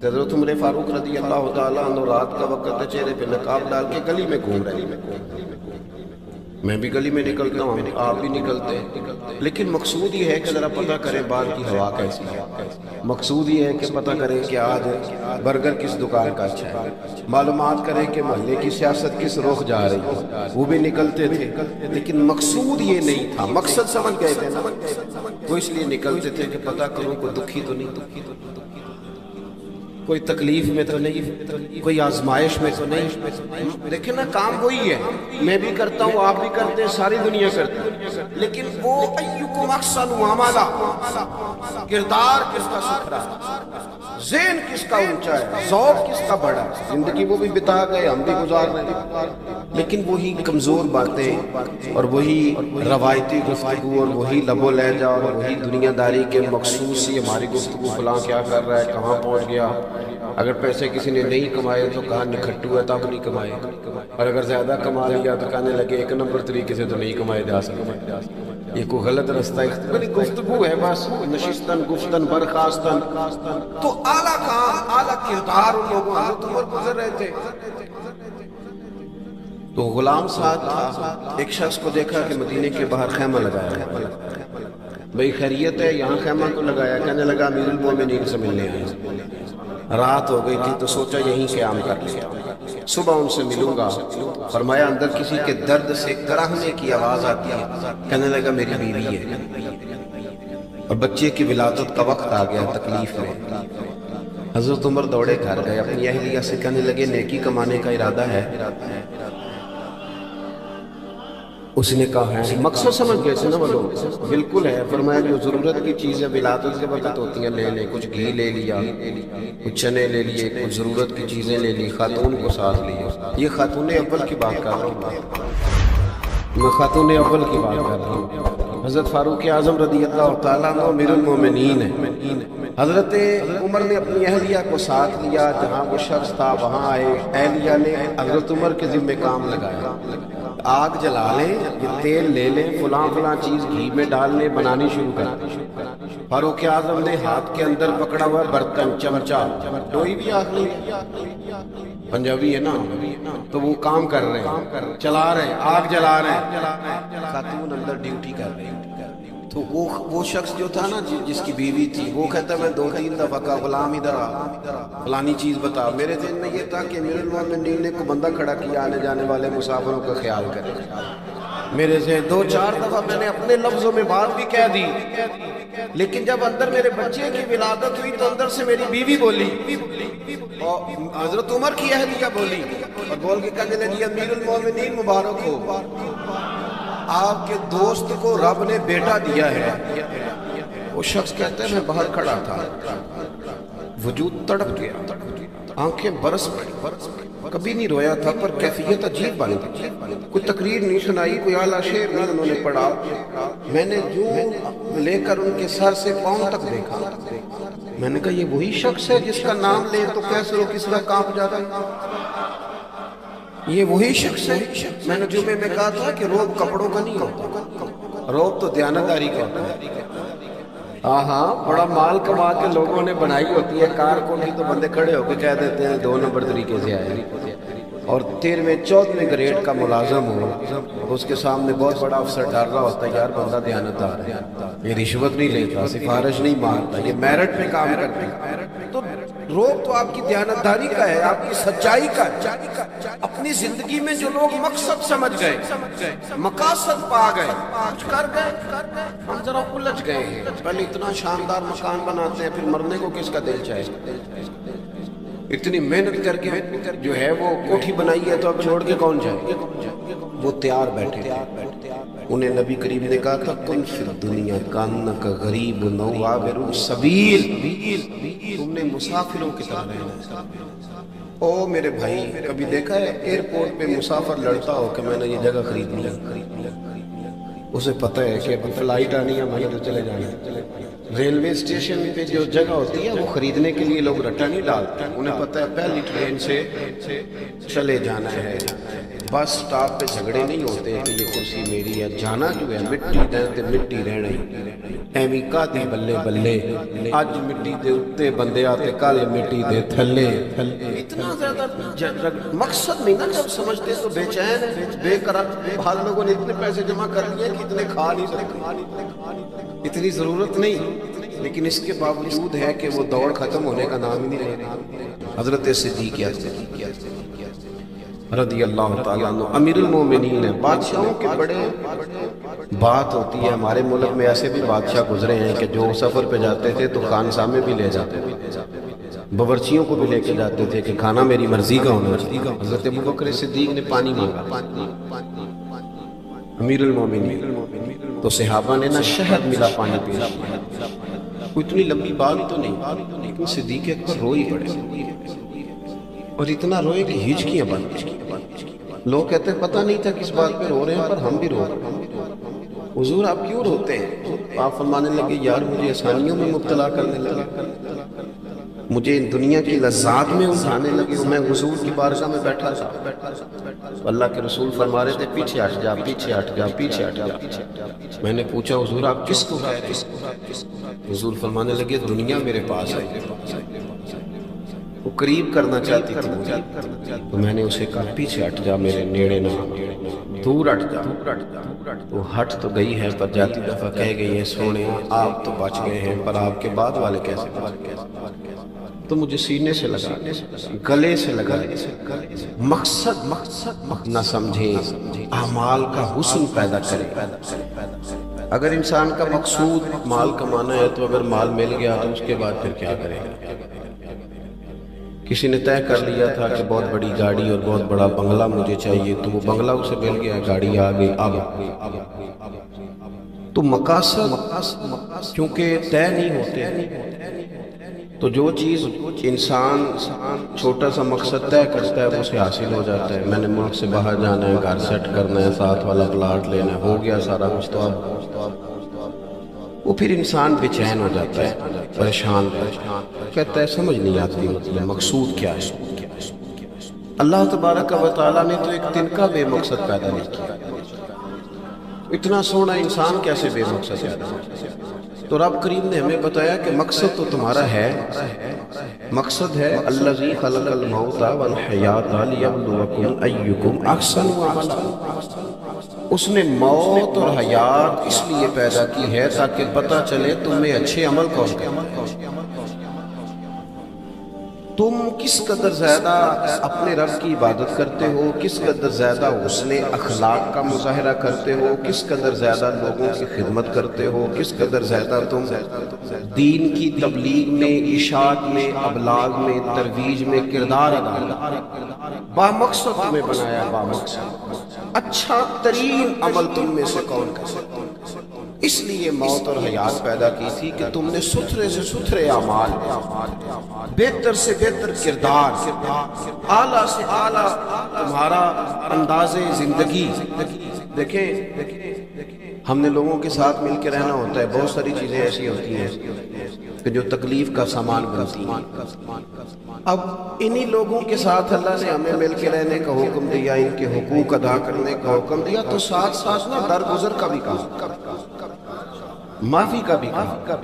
حضرت عمر فاروق رضی اللہ تعالیٰ عنہ رات کا وقت چہرے پہ نقاب ڈال کے گلی میں گھوم رہے ہیں. میں بھی گلی میں نکلتا ہوں، آپ بھی نکلتے ہیں، لیکن مقصود یہ ہے کہ ذرا پتہ کریں باہر کی ہوا کیسی ہے. مقصود یہ ہے کہ پتہ کریں کہ آج برگر کس دکان کا اچھا ہے، معلومات کریں کہ محلے کی سیاست کس رخ جا رہی ہے. وہ بھی نکلتے تھے لیکن مقصود یہ نہیں تھا. مقصد سمجھ گئے تھے نا، وہ اس لیے نکلتے تھے کہ پتہ کروں کوئی دکھی تو نہیں، کوئی تکلیف میں تو نہیں، کوئی آزمائش میں تو نہیں. دیکھیں نا، کام وہی ہے، میں بھی کرتا ہوں، آپ بھی کرتے ہیں، ساری دنیا کرتی ہے، لیکن وہ ایکم احسن عملا، کردار کس کا سکھرا ہے، ذہن کس کا اونچا ہے، ذوق کس کا بڑا ہے. زندگی وہ بھی بتا گئے، ہم بھی گزار رہے ہیں، لیکن وہی کمزور باتیں اور وہی روایتی گفتگو اور وہی لب و لہجہ اور وہی دنیا داری کے مخصوص سی ہماری گفتگو، فلاں کیا کر رہا ہے، کہاں پہنچ گیا. اگر پیسے کسی نے نہیں کمائے تو کہاں نکھٹو ہے تب نہیں کمائے، اور اگر زیادہ کما لیا تو کہنے لگے ایک نمبر طریقے سے تو نہیں کمائے جا سکتے، یہ کوئی غلط رستہ ہے. گفتگو ہے بس، نشستن گفتن برخاستن. تو اعلیٰ کام، اعلیٰ کردار ان لوگوں حضرت عمر گزر رہے تھے. تو غلام ساتھ تھا، ایک شخص کو دیکھا کہ مدینے کے باہر خیمہ لگایا ہے. بھئی خیریت ہے، یہاں خیمہ کو لگایا؟ کہنے لگا امیر المومنین سے ملنے آئے. رات ہو گئی تھی تو سوچا یہیں قیام کر لیا، صبح ان سے ملوں گا. فرمایا اندر کسی کے درد سے کراہنے کی آواز آتی ہے. کہنے لگا میری بیوی ہے اور بچے کی ولادت کا وقت آ گیا، تکلیف میں. حضرت عمر دوڑے گھر گئے، اپنی اہلیہ سے کہنے لگے نیکی کمانے کا ارادہ ہے؟ اس نے کہا ہے. مقصد سمجھ گئے تھے نا وہ لوگ؟ بالکل ہے. فرمایا جو ضرورت کی چیزیں ولادت کے وقت ہوتی ہیں لے لیں. کچھ گھی لے لیا، کچھ چنے لے لیے، کچھ ضرورت کی چیزیں لے لی، خاتون کو ساتھ لیا. یہ خاتون اول کی بات کر رہا ہوں، میں خاتون اول کی بات کر رہا ہوں. حضرت فاروق اعظم رضی اللہ تعالیٰ عنہ امیر المومنین ہیں. حضرت عمر نے اپنی اہلیہ کو ساتھ لیا، جہاں وہ شخص تھا وہاں آئے. اہلیہ نے حضرت عمر کے ذمہ کام لگایا، آگ جلا لیں، یہ تیل لے لیں، فلاں فلاں چیز گھی میں ڈالنے بنانی شروع کر. فاروق اعظم نے ہاتھ کے اندر پکڑا ہوا برتن، چمچہ، ڈوئی بھی آخری پنجابی ہے نا، تو وہ کام کر رہے ہیں، چلا رہے ہیں، آگ جلا رہے ہیں. خاتون اندر ڈیوٹی کر رہے ہیں. تو وہ شخص جو تھا نا جس کی بیوی تھی، وہ کہتا میں 2-3 دفعہ کا غلام ادھر آ، فلانی چیز بتا. میرے ذہن میں یہ تھا کہ امیر المومنین نے کو بندہ کھڑا کیا آنے جانے والے مسافروں کا خیال کرے. میرے ذہن 2-4 دفعہ میں نے اپنے لفظوں میں بات بھی کہہ دی، لیکن جب اندر میرے بچے کی ولادت ہوئی تو اندر سے میری بیوی بولی اور حضرت عمر کی اہلیہ بولی اور بول کے کہنے لگی امیر المومنین مبارک ہو، آپ کے دوست کو رب نے بیٹا دیا ہے. وہ شخص کہتا ہے میں باہر کھڑا تھا، وجود تڑپ گیا، آنکھیں برس پڑی، کبھی نہیں رویا تھا پر کیفیت عجیب بن گئی. کوئی تقریر نہیں سنائی، کوئی اعلیٰ شعر نہیں انہوں نے پڑھا. میں نے یوں لے کر ان کے سر سے پاؤں تک دیکھا. میں نے کہا یہ وہی شخص ہے جس کا نام لے تو کیسے کس طرح کانپ جاتا ہے، یہ وہی شخص ہے. میں نے جمعے میں کہا تھا کہ روب کپڑوں کا نہیں ہوتا، روب تو دیانتداری کا ہوتا ہے. ہاں بڑا مال کما کے لوگوں نے بنائی ہوتی ہے کار کو بھی تو بندے کھڑے ہو کے کہہ دیتے ہیں 2 نمبر طریقے سے آئے. اور 13ویں-14ویں گریڈ کا ملازم ہو، اس کے سامنے بہت بڑا افسر ڈر رہا ہوتا ہے یار بندہ دیانتدار ہے، یہ رشوت نہیں لیتا، سفارش نہیں مارتا، یہ میرٹ پہ کام کرتا ہے. تو روب تو آپ کی دیانتداری کا ہے، آپ کی سچائی کا ہے. اپنی زندگی میں جو لوگ مقصد سمجھ گئے، مقاصد پا گئے، کچھ کر گئے، ہم ذرا الجھ گئے ہیں. پہلے اتنا شاندار مکان بناتے ہیں، پھر مرنے کو کس کا دل چاہے. اتنی محنت کر کے جو ہے وہ کوٹھی بنائی ہے تو اب چھوڑ کے کون جائے. وہ تیار بیٹھے تھے. انہیں نبی کریم نے کہا تھا کن فی الدنیا کانک غریب نو عابر سبیل، تم نے مسافروں کی طرح رہنا ہے. او میرے بھائی، کبھی دیکھا ہے ایئرپورٹ پہ مسافر لڑتا ہو کہ میں نے یہ جگہ خریدنی ہے؟ اسے پتہ ہے کہ اب فلائٹ آنی ہے، میں نے تو چلے جانا ہے. ریلوے اسٹیشن پہ جو جگہ ہوتی ہے وہ خریدنے کے لیے لوگ رٹا نہیں ڈالتے، انہیں پتہ ہے پہلی ٹرین سے چلے جانا ہے. بس سٹاپ پہ جھگڑے نہیں ہوتے کہ یہ کرسی میری ہے، جانا جو ہے مٹی دے تے مٹی رہنا ہی ایویں کادی بلے بلے اج مٹی دے اتے بندے آتے کل مٹی دے تھلے اتنا زیادہ مقصد نہیں نا جب سمجھتے تو بے چین ہے بے قرار بعض لوگوں نے اتنے پیسے جمع کر لیے کہ اتنے کھا نہیں سکتے، اتنی ضرورت نہیں، لیکن اس کے باوجود ہے کہ وہ دوڑ ختم ہونے کا نام ہی نہیں لے رہی۔ حضرت صدیق رضی اللہ تعالیٰ عنہ امیر المومنین ہے، بادشاہوں کے بڑے بات ہوتی ہے۔ ہمارے ملک میں ایسے بھی بادشاہ گزرے ہیں کہ جو سفر پہ جاتے تھے تو خانسامے بھی لے جاتے تھے، باورچیوں کو بھی لے کے جاتے تھے کہ کھانا میری مرضی کا ہونا چاہیے۔ حضرت ابوبکر صدیق نے پانی مانگا، امیر المومنین، تو صحابہ نے نہ شہد ملا پانی پیش کیا، کوئی اتنی لمبی بات تو نہیں، لیکن صدیق اکبر روئی پڑے اور اتنا روئے کہ ہچکیاں بند۔ لوگ کہتے ہیں پتہ نہیں تھا کس بات پہ رو رہے ہیں، پر ہم بھی رو رہے ہیں۔ حضور آپ کیوں روتے ہیں؟ آپ فرمانے لگے یار مجھے آسانیوں میں مبتلا کرنے لگے، مجھے دنیا کی لذات میں اٹھانے لگے، میں حضور کی بارگاہ میں بیٹھا تھا، اللہ کے رسول فرما رہے تھے پیچھے ہٹ جا، پیچھے ہٹ جا، پیچھے ہٹ جا۔ میں نے پوچھا حضور آپ کس کو کہہ رہے ہیں؟ حضور فرمانے لگے دنیا میرے پاس ہے، وہ قریب کرنا چاہتی تھی مجھے، تو میں نے اسے کہا پیچھے ہٹ جا، میرے نیڑے نہ دور ہٹ جا۔ وہ ہٹ تو گئی ہے پر جاتی دفعہ کہہ گئی ہے سونے آپ تو بچ گئے ہیں پر آپ کے بعد والے کیسے بچ گئے؟ تو مجھے سینے سے لگا، گلے سے لگا، مقصد نہ سمجھے، اعمال کا حسن پیدا کرے۔ اگر انسان کا مقصود مال کمانا ہے تو اگر مال مل گیا تو اس کے بعد پھر کیا کرے گا؟ کسی نے طے کر لیا تھا کہ بہت بڑی گاڑی اور بہت بڑا بنگلہ مجھے چاہیے، تو وہ بنگلہ اسے مل گیا، گاڑی آ گئی۔ اب تو مقاصد کیونکہ طے نہیں ہوتے، تو جو چیز انسان چھوٹا سا مقصد طے کرتا ہے وہ اسے حاصل ہو جاتا ہے۔ میں نے ملک سے باہر جانا ہے، گھر سیٹ کرنا ہے، ساتھ والا پلاٹ لینا ہے، ہو گیا سارا کچھ، تو اب وہ پھر انسان بے چین ہو جاتا ہے، پریشان کہتا ہے سمجھ نہیں آتی مطلب مقصود کیا ہے۔ اللہ تبارک و تعالیٰ نے تو ایک تنکا بے مقصد پیدا نہیں کیا، اتنا سونا انسان کیسے بے مقصد پیدا ہے؟ تو رب کریم نے ہمیں بتایا کہ مقصد تو تمہارا ہے، مقصد ہے الذی خلق الموت والحیات لیبلوکم ایکم احسن عملا۔ اس نے موت اور حیات اس لیے پیدا کی ہے تاکہ پتہ چلے تم میں اچھے عمل کون کرتا ہے، تم کس قدر زیادہ اپنے رب کی عبادت کرتے ہو، کس قدر زیادہ حسن اخلاق کا مظاہرہ کرتے ہو، کس قدر زیادہ لوگوں کی خدمت کرتے ہو، کس قدر زیادہ تم دین کی تبلیغ میں، اشاعت میں، ابلاغ میں، ترویج میں کردار ادا کرتے ہو۔ بامقصد تمہیں بنایا، بامقصد اچھا ترین عمل تم میں سے کون کر سکتا ہے؟ اس لیے موت اور حیات پیدا کی تھی کہ تم نے ستھرے سے ستھرے اعمال، بہتر سے بہتر کردار، اعلیٰ سے اعلیٰ تمہارا انداز زندگی۔ دیکھیں ہم نے لوگوں کے ساتھ مل کے رہنا ہوتا ہے، بہت ساری چیزیں ایسی ہوتی ہیں کہ جو تکلیف کا سامان بنتی ہیں۔ اب انہی لوگوں کے ساتھ اللہ نے ہمیں مل کے رہنے کا حکم دیا، ان کے حقوق ادا کرنے کا حکم دیا، تو ساتھ ساتھ نہ درگزر کا بھی کہا، معافی کا بھی کہا۔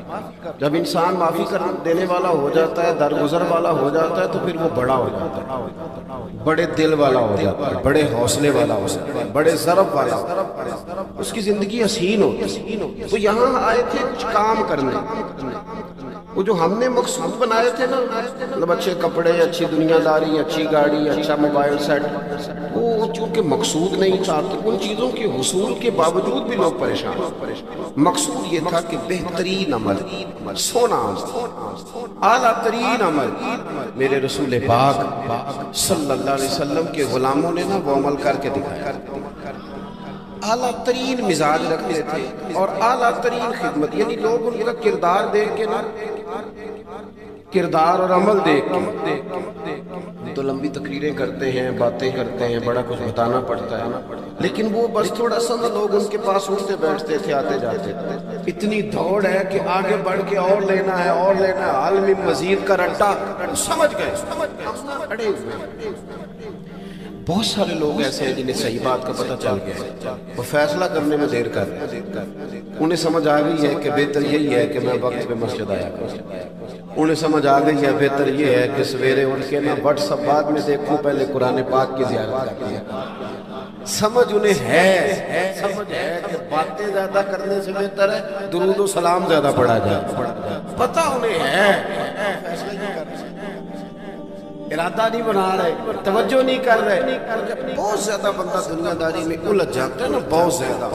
جب انسان معافی دینے والا ہو جاتا ہے، درگزر والا ہو جاتا ہے، تو پھر وہ بڑا ہو جاتا ہے، بڑے دل والا ہو جاتا ہے، بڑے حوصلے والا ہو جاتا ہے، بڑے ضرب والا ہو جاتا ہے، اس کی زندگی حسین ہوتی ہے۔ تو یہاں آئے تھے کچھ کام کرنے، وہ جو ہم نے مقصود بنائے تھے نا، مطلب اچھے کپڑے، اچھی دنیا داری، اچھی گاڑی، اچھا موبائل سیٹ، وہ چونکہ مقصود نہیں تھا تو ان چیزوں کے حصول کے باوجود بھی لوگ پریشان۔ مقصود یہ تھا کہ بہترین عمل، سونا عمل، اعلیٰ ترین عمل، میرے رسول پاک صلی اللہ علیہ وسلم کے غلاموں نے نا وہ عمل کر کے دکھایا۔ اعلیٰ ترین مزاج رکھتے تھے اور اعلیٰ ترین خدمت، یعنی لوگ ان کا کردار دیکھ کے نا، کردار اور عمل دیکھ کے تو لمبی تقریریں کرتے ہیں، باتیں کرتے ہیں، بڑا کچھ بتانا پڑتا ہے، لیکن وہ بس تھوڑا سا لوگ ان کے پاس اٹھتے بیٹھتے تھے، آتے جاتے تھے۔ اتنی دوڑ ہے کہ آگے بڑھ کے اور لینا ہے اور لینا ہے، عالمی مزید کا رٹا سمجھ گئے اڑے ہوئے۔ بہت سارے لوگ ایسے ہیں جنہیں صحیح بات کا پتہ چل گیا ہے، وہ فیصلہ کرنے میں دیر کر رہے ہیں۔ انہیں سمجھ آ گئی ہے کہ بہتر یہی ہے کہ میں وقت پہ مسجد آیا کروں۔ انہیں سمجھ آ گئی ہے بہتر یہ ہے کہ سویرے اٹھ کے میں واٹس ایپ بعد میں دیکھوں، پہلے قرآن پاک کی زیارت کرتی ہے۔ سمجھ انہیں ہے، سمجھ ہے کہ باتیں زیادہ کرنے سے بہتر ہے درود و سلام زیادہ پڑھا جائے۔ پتہ انہیں ہے، ارادہ نہیں بنا رہے، توجہ نہیں کر رہے۔ بہت زیادہ بندہ دنیا داری میں الجھ جاتا ہے نا، بہت زیادہ۔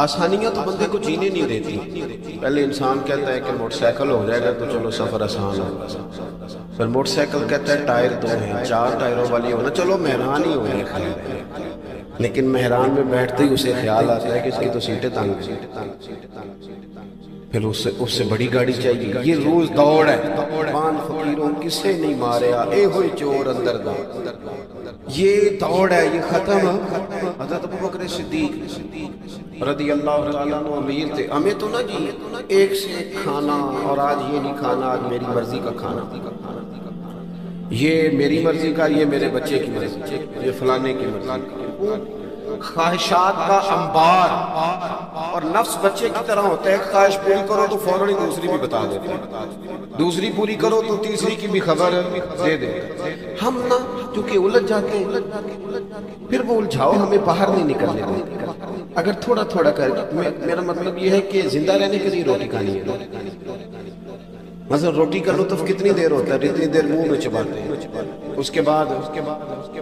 آسانیاں تو بندے کو جینے نہیں دیتی۔ پہلے انسان کہتا ہے کہ موٹر سائیکل ہو جائے گا تو چلو سفر آسان ہوگا، پھر موٹر سائیکل کہتا ہے ٹائر دو ہیں، 4 ٹائروں والی ہونا، چلو مہران ہی ہو جائے خیر۔ لیکن مہران میں بیٹھتے ہی اسے خیال آتا ہے کہ اس کی تو سیٹیں تنگ ہیں، پھر اس سے بڑی گاڑی چاہیے۔ یہ روز دوڑ ہے، پان فقیروں کسے نہیں ماریا، اے ہوئی چور اندر دا۔ یہ دوڑ ہے، یہ ختم۔ حضرت ابوبکر صدیق رضی اللہ تعالیٰ عنہ امیر تھے، ہمیں تو نا جی ایک سے ایک کھانا، اور آج یہ نہیں کھانا، آج میری مرضی کا کھانا، یہ میری مرضی کا، یہ میرے بچے کی مرضی، یہ فلانے کی مرضی کا۔ خواہشات کا انبار، اور نفس بچے کی طرح ہوتا ہے، خواہش پوری کرو تو فوراً دوسری بھی بتا دیتے ہیں، دوسری پوری کرو تو تیسری کی بھی خبر دے دے۔ ہم نا کیونکہ الجھ جاتے ہیں، پھر وہ الجھاؤ ہمیں باہر نہیں نکلنے دیتے۔ اگر تھوڑا تھوڑا کر کے، میرا مطلب یہ ہے کہ زندہ رہنے کے لیے روٹی کھانی ہے۔ مثلا روٹی کا لطف کتنی دیر ہوتا ہے، اتنی دیر منہ میں چباتے ہیں، اس کے بعد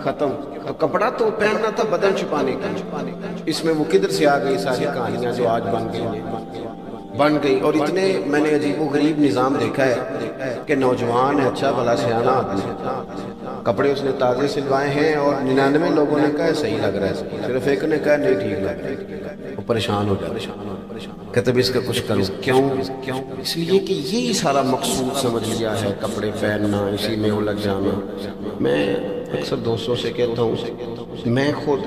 ختم۔ کپڑا تو پہننا تھا بدن چھپانے کا، اس میں وہ کدھر سے آ گئی ساری کہانیاں جو آج بن گئی۔ اور اتنے میں نے عجیب و غریب نظام دیکھا ہے کہ نوجوان ہے، اچھا بھلا سیانا آدمی ہے، کپڑے اس نے تازے سلوائے ہیں، اور 99 لوگوں نے کہا صحیح لگ رہا ہے، صرف ایک نے کہا نہیں ٹھیک لگ رہا ہے۔ وہ پریشان ہو جاتے، کہتے بھی اس کا کچھ کروں۔ کیوں؟ اس لیے کہ یہی سارا مقصود سمجھ لیا ہے، کپڑے پہننا، اسی میں الجھ جانا۔ میں اکثر دوستوں سے کہتا ہوں، میں خود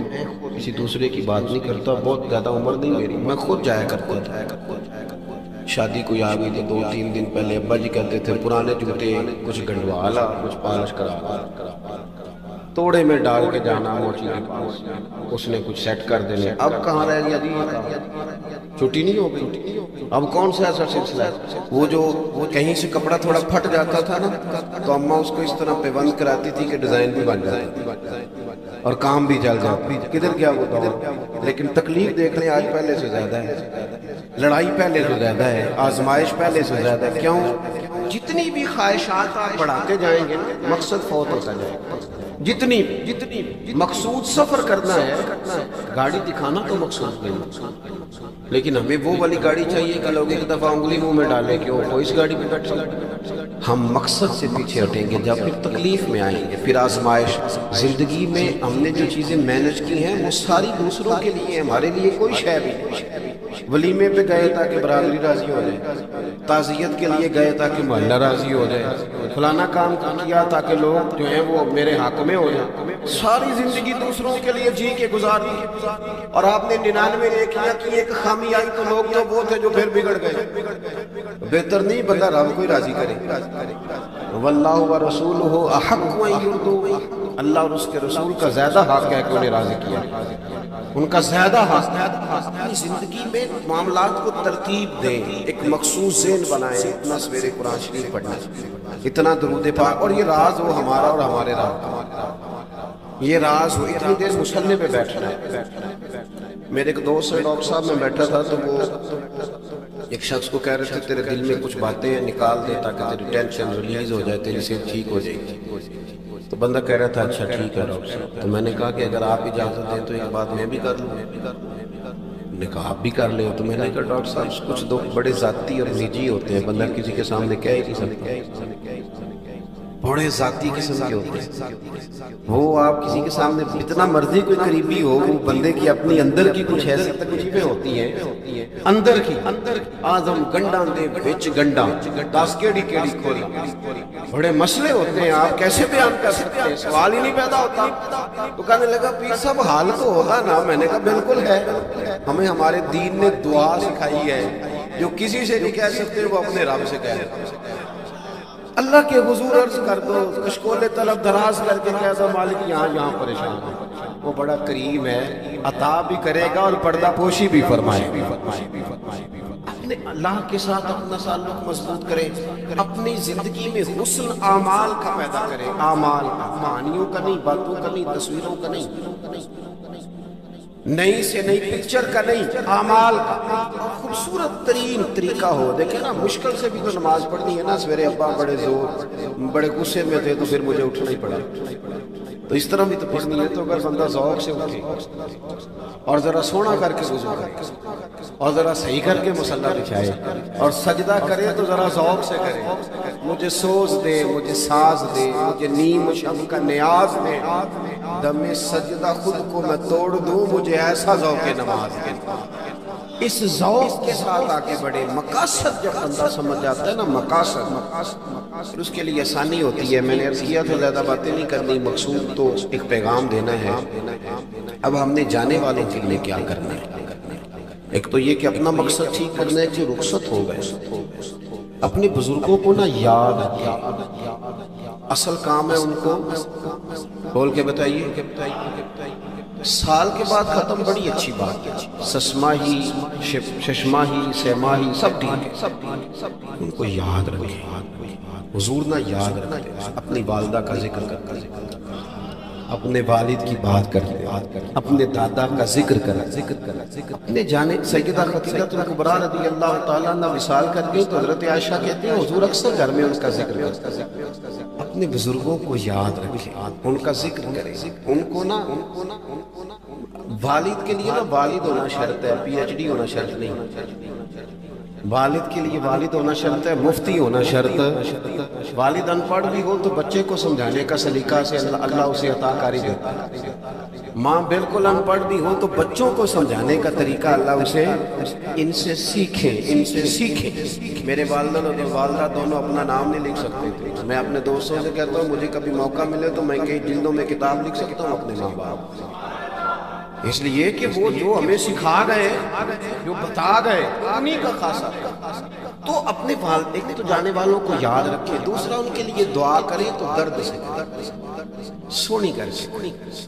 کسی دوسرے کی بات نہیں کرتا، بہت زیادہ عمر نہیں میری، میں خود جایا کرتا تھا۔ شادی کوئی آ گئی تو 2-3 دن پہلے ابا جی کہتے تھے پرانے جوتے کچھ گنڈوا لا، کچھ پالش کرا، توڑے میں ڈال کے جانا موچی کے پاس، اس نے کچھ سیٹ کر دینے۔ اب کہاں رہ گیا جی، چھٹی نہیں ہو گئی؟ اب کون سا ایسا سلسلہ ہے؟ وہ جو کہیں سے کپڑا تھوڑا پھٹ جاتا تھا نا، تو اماں اس کو اس طرح پیوند کراتی تھی کہ ڈیزائن بھی بن جاتا اور کام بھی چل جاتا۔ کدھر گیا وہ دور؟ لیکن تکلیف دیکھ لیں آج پہلے سے زیادہ ہے، لڑائی پہلے سے زیادہ ہے، آزمائش پہلے سے زیادہ ہے۔ کیوں؟ جتنی بھی خواہشات آپ بڑھاتے جائیں گے مقصد فوت ہوتا جائے گا۔ جتنی مقصود سفر کرنا ہے، گاڑی دکھانا تو مقصود نہیں، لیکن ہمیں وہ والی گاڑی چاہیے کہ لوگ ایک دفعہ انگلی منہ میں ڈالیں کہ وہ اس گاڑی پہ بیٹھے۔ ہم مقصد سے پیچھے ہٹیں گے جب پھر تکلیف میں آئیں گے، پھر آزمائش۔ زندگی میں ہم نے جو چیزیں مینج کی ہیں وہ ساری دوسروں کے لیے، ہمارے لیے کوئی شے بھی نہیں۔ ولیمے پہ گئے تاکہ برادری راضی ہو جائے، تعزیت کے لیے گئے تاکہ محلہ راضی ہو جائے، فلانا کام کیا تاکہ لوگ جو ہیں وہ میرے حق میں ہو جائیں۔ ساری زندگی دوسروں کے لیے جی کے گزاری، اور آپ نے 99 نیکیاں کی، ایک خامی آئی تو لوگ تو وہ تھے جو پھر بگڑ گئے۔ بہتر نہیں بندہ رب کو راضی کرے۔ واللہ ورسولہ احق ان یرضوا، اللہ اور اس کے رسول کا زیادہ حق ہے کہ انہیں راضی کیا، ان کا زیادہ حق ہے۔ اپنی زندگی میں معاملات کو ترتیب دیں، ایک مخصوص ذہن بنائیں، اتنا سویرے قرآن شریف پڑھنا، اتنا درود پاک، اور یہ راز وہ ہمارا اور ہمارے راز، یہ راز وہ اتنی دیر مصلی پہ بیٹھنا ہے۔ میرے ایک دوست سے ڈاکٹر صاحب میں بیٹھا تھا تو وہ ایک شخص کو کہہ رہے تھے تیرے دل میں کچھ باتیں ہیں نکال دے تاکہ تیری ٹینشن ریلیز ہو جائے، تیری صحت ٹھیک ہو جائے گی۔ تو بندہ کہہ رہا تھا اچھا ٹھیک ہے ڈاکٹر صاحب۔ تو میں نے کہا کہ اگر آپ اجازت دیں تو ایک بات میں بھی کر لوں۔ نے کہا آپ بھی کر لیں۔ تو میں نے کہا ڈاکٹر صاحب کچھ دکھ بڑے ذاتی اور نجی ہوتے ہیں، بندہ کسی کے سامنے کہہ ہی نہیں سکتا، بڑے ذاتی قسم کے ہوتے ہیں وہ۔ آپ کسی کے سامنے اتنا مرضی کوئی قریبی ہو، وہ بندے کی اپنی اندر کی کچھ ایسی تکلیفیں ہوتی ہیں، اندر کی آدم گنڈا دے وچ گنڈا دس کیڑی کیڑی کھوری، بڑے مسئلے ہوتے ہیں، آپ کیسے بیان کر سکتے ہیں؟ سوال ہی نہیں پیدا ہوتا۔ تو کہنے لگا پیر صاحب حال تو ہوگا نا؟ میں نے کہا بالکل ہے، ہمیں ہمارے دین نے دعا سکھائی ہے، جو کسی سے نہیں کہہ سکتے وہ اپنے رب سے کہہ رہے ہیں۔ اللہ کے حضور عرض کر دو، کشکول طلب دراز کر کے کہہ دو مالک یہاں پریشان ہے، وہ بڑا کریم ہے، عطا بھی کرے گا اور پردہ پوشی بھی فرمائے گا۔ اپنے اللہ کے ساتھ اپنا تعلق مضبوط کرے، اپنی زندگی میں حسن اعمال کا پیدا کرے، اعمال معنیوں کا نہیں، باتوں کا نہیں، تصویروں کا نہیں، نئی سے نئی پکچر کا نہیں، اعمال کا خوبصورت ترین طریقہ ہو۔ دیکھیں نا، مشکل سے بھی تو نماز پڑھنی ہے نا، سویرے ابا بڑے غصے میں تھے تو پھر مجھے اٹھنا ہی پڑا، تو اس طرح بھی تو پڑھنی ہے۔ تو اگر بندہ ذوق سے اٹھے اور ذرا سونا کر کے وضو کرے اور ذرا صحیح کر کے مصلی بچھائے اور سجدہ کرے تو ذرا ذوق سے کرے، مجھے سوز دے، مجھے ساز دے، مجھے نیم شب کا نیاز دے، دم سجدہ خود کو میں توڑ دوں، مجھے ایسا ذوق نماز دے۔ اس ذوق کے ساتھ آگے بڑھے۔ مقاصد جب بندہ سمجھ جاتا ہے نا، مقاصد، پھر اس کے لیے آسانی ہوتی ہے۔ میں نے عرض کیا تھا زیادہ باتیں نہیں کرنی، مقصود تو ایک پیغام دینا ہے۔ اب ہم نے جانے والوں کے لیے کیا کرنا ہے؟ ایک تو یہ کہ اپنا مقصد ٹھیک کرنا ہے کہ رخصت ہو گئے، اپنے بزرگوں کو نا یاد رکھیں، اصل کام ہے ان کو بول کے بتائیے۔ سال کے بعد ختم، بڑی اچھی بات ہے، سسماہی ششماہی سیماہی سب ٹھیک ہے، ان کو یاد رکھیں۔ حضور نہ یاد رکھتے، اپنی والدہ کا ذکر کرتے، اپنے والد کی بات کرتے، اپنے دادا کا ذکر کرتے، اپنے جانے سیدہ خدیجہ کبریٰ رضی اللہ تعالیٰ عنہ وصال کر گئی تو حضرت عائشہ کہتے ہیں حضور اکثر گھر میں ان کا ذکر کرتے۔ اپنے بزرگوں کو یاد رکھیں، ان کا ذکر کریں، ان کو نا والد کے لیے نا والد ہونا شرط ہے، پی ایچ ڈی ہونا شرط نہیں۔ والد کے لیے والد ہونا شرط ہے، مفتی ہونا شرط ہے۔ والد ان پڑھ بھی ہو تو بچے کو سمجھانے کا سلیقہ سے اللہ اسے عطا کاری دیتا ہے۔ ماں بالکل ان پڑھ بھی ہو تو بچوں کو سمجھانے کا طریقہ اللہ اسے ان سے سیکھیں۔ میرے والدہ اور والدہ دونوں اپنا نام نہیں لکھ سکتے تھے، میں اپنے دوستوں سے کہتا ہوں مجھے کبھی موقع ملے تو میں کئی جلدوں میں کتاب لکھ سکتا ہوں اپنے ماں باپ، اس لیے کہ وہ جو ہمیں سکھا گئے، جو بتا گئے، انہی کا خاصہ ہے۔ تو اپنے والد، ایک تو جانے والوں کو یاد رکھیں، دوسرا ان کے لیے دعا کریں تو درد سے، سونی کر کے،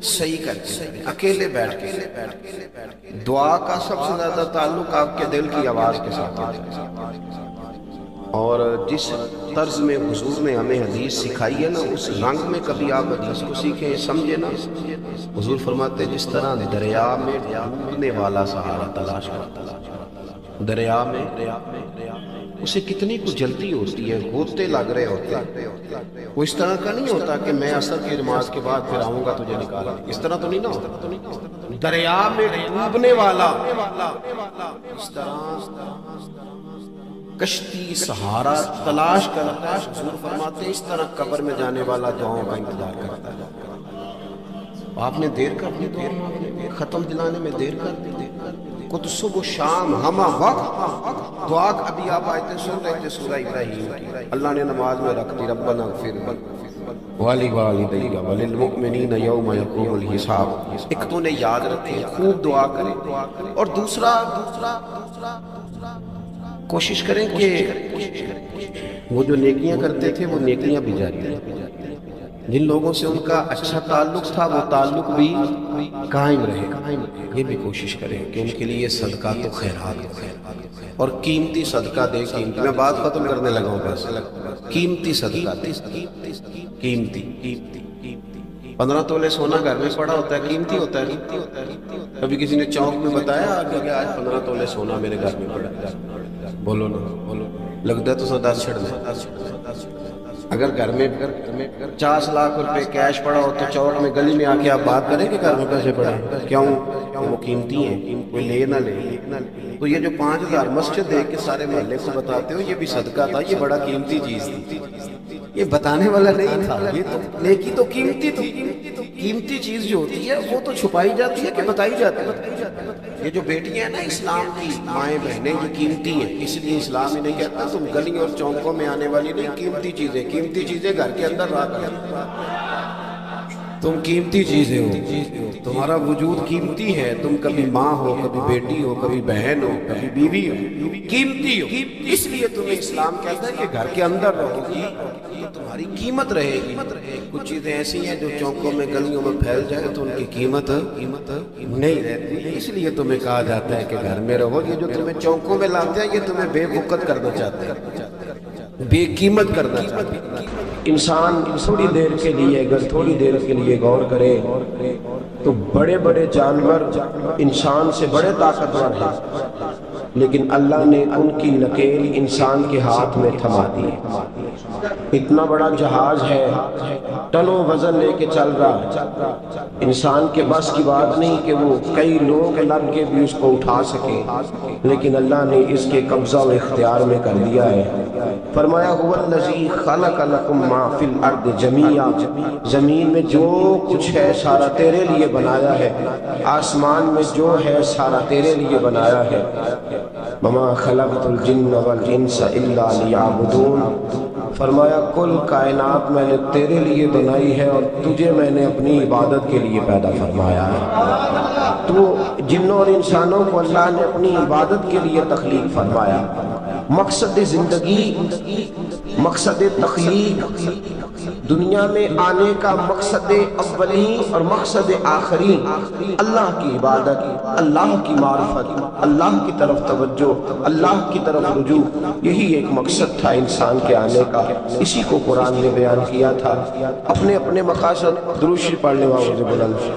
صحیح کر کے، اکیلے بیٹھ کے۔ دعا کا سب سے زیادہ تعلق آپ کے دل کی آواز کے ساتھ ہے، اور جس طرز میں حضور نے ہمیں حدیث سکھائی ہے نا، اس رنگ میں کبھی آپ حدیث کو سیکھیں، سمجھیں نا۔ حضور فرماتے ہیں جس طرح دریا میں ڈوبنے والا سہارا تلاش کرتا ہے، دریا میں اسے کتنی کو جلدی ہوتی ہے، ہوتے لگ رہے ہوتے ہیں، وہ اس طرح کا نہیں ہوتا کہ میں عصر کی نماز کے بعد پھر آؤں گا تجھے نکالا، اس طرح تو نہیں نا ہوتا۔ دریا میں ڈوبنے والا، اس طرح کشتی سہارا تلاش کرتا ہے۔ حضور فرماتے ہیں اس طرح قبر میں جانے والا دعاؤں کا انتظار کرتا ہے۔ آپ نے دیر کر دی، دعا ختم دلانے میں دیر کر دی، کچھ صبح شام ہمہ وقت دعا۔ ابھی آپ آیتیں سن رہے تھے سورہ ابراہیم کی، اللہ نے نماز میں رکھ دی، ربنا اغفر ولوالدی وللمؤمنین یوم یقوم الحساب۔ ایک تو نے یاد رکھیں، خوب دعا کریں، اور دوسرا کوشش کریں کہ وہ جو نیکیاں کرتے تھے وہ نیکیاں بھی جاری رہیں، جن لوگوں سے ان کا اچھا تعلق تھا وہ تعلق بھی قائم رہے، یہ بھی کوشش کریں کہ ان کے لیے صدقہ تو خیرات ہو، اور قیمتی صدقہ دے۔ قیمتی، میں بات ختم کرنے لگا ہوں، بس قیمتی صدقہ دے، قیمتی 15 تولے سونا گھر میں پڑا ہوتا ہے، قیمتی ہوتا ہے۔ کبھی کسی نے چوک میں بتایا کہ آج 15 تولے سونا میرے گھر میں پڑا ہے، بولو نا، بولو، لگتا ہے تو 10 چھڑ دیں۔ اگر گھر میں 50 لاکھ روپے کیش پڑا ہو تو چوک میں گلی میں آ کے آپ بات کریں کہ گھر میں پیسے پڑے ہیں، کیوں؟ وہ قیمتی ہیں، کوئی لے نہ لے۔ تو یہ جو 5000 مسجد دیکھ کے سارے محلے کو بتاتے ہو یہ بھی صدقہ تھا، یہ بڑا قیمتی چیز تھی، یہ بتانے والا نہیں تھا، یہ تو نیکی تو قیمتی تھی۔ قیمتی چیز جو ہوتی ہے وہ تو چھپائی جاتی ہے کہ بتائی جاتی ہے۔ یہ جو بیٹیاں ہیں نا اسلام کی مائیں بہنیں، یہ قیمتی ہیں، اس لیے اسلام انہیں کہتا تم گلیوں اور چوکوں میں آنے والی نہیں، قیمتی چیزیں، قیمتی چیزیں گھر کے اندر رہا کریں۔ تم قیمتی چیزیں ہو، تمہارا وجود قیمتی ہے، تم کبھی ماں ہو، کبھی بیٹی ہو، کبھی بہن ہو، کبھی بیوی ہو، قیمتی ہو، اس لیے تمہیں اسلام کہتا ہے کہ گھر کے اندر رہو گی تو تمہاری قیمت رہے گی۔ کچھ چیزیں ایسی ہیں جو چوکوں میں گلیوں میں پھیل جائے تو ان کی قیمت نہیں رہتی، اس لیے تمہیں کہا جاتا ہے کہ گھر میں رہو۔ یہ جو تمہیں چوکوں میں لاتے ہیں یہ تمہیں بے وقت کرنا چاہتے ہیں، بے قیمت کرنا چاہتے ہیں۔ انسان تھوڑی دیر کے لیے، اگر تھوڑی دیر کے لیے غور کرے تو بڑے بڑے جانور انسان سے بڑے طاقتور ہیں، لیکن اللہ نے ان کی نکیل انسان کے ہاتھ میں تھما دی۔ اتنا بڑا جہاز ہے، ٹنوں وزن لے کے چل رہا، انسان کے بس کی بات نہیں کہ وہ کئی لوگ لگ کے بھی اس کو اٹھا سکے، لیکن اللہ نے اس کے قبضہ و اختیار میں کر دیا ہے۔ فرمایا هو الذی خلق لکم ما فی الارض جمیعا، زمین میں جو کچھ ہے سارا تیرے لیے بنایا ہے، آسمان میں جو ہے سارا تیرے لیے بنایا ہے۔ وما خلقت الجن والانس الا لیعبدون، فرمایا کل کائنات میں نے تیرے لیے بنائی ہے اور تجھے میں نے اپنی عبادت کے لیے پیدا فرمایا ہے۔ تو جنوں اور انسانوں کو اللہ نے اپنی عبادت کے لیے تخلیق فرمایا۔ مقصد زندگی، مقصد تخلیق، دنیا میں آنے کا مقصد اولی اور مقصد آخری اللہ کی عبادت، اللہ کی معرفت، اللہ کی طرف توجہ، اللہ کی طرف رجوع، یہی ایک مقصد تھا انسان کے آنے کا۔ اسی کو قرآن نے بیان کیا تھا۔ اپنے اپنے مقاصد، درود شریف پڑھنے والوں سے بلند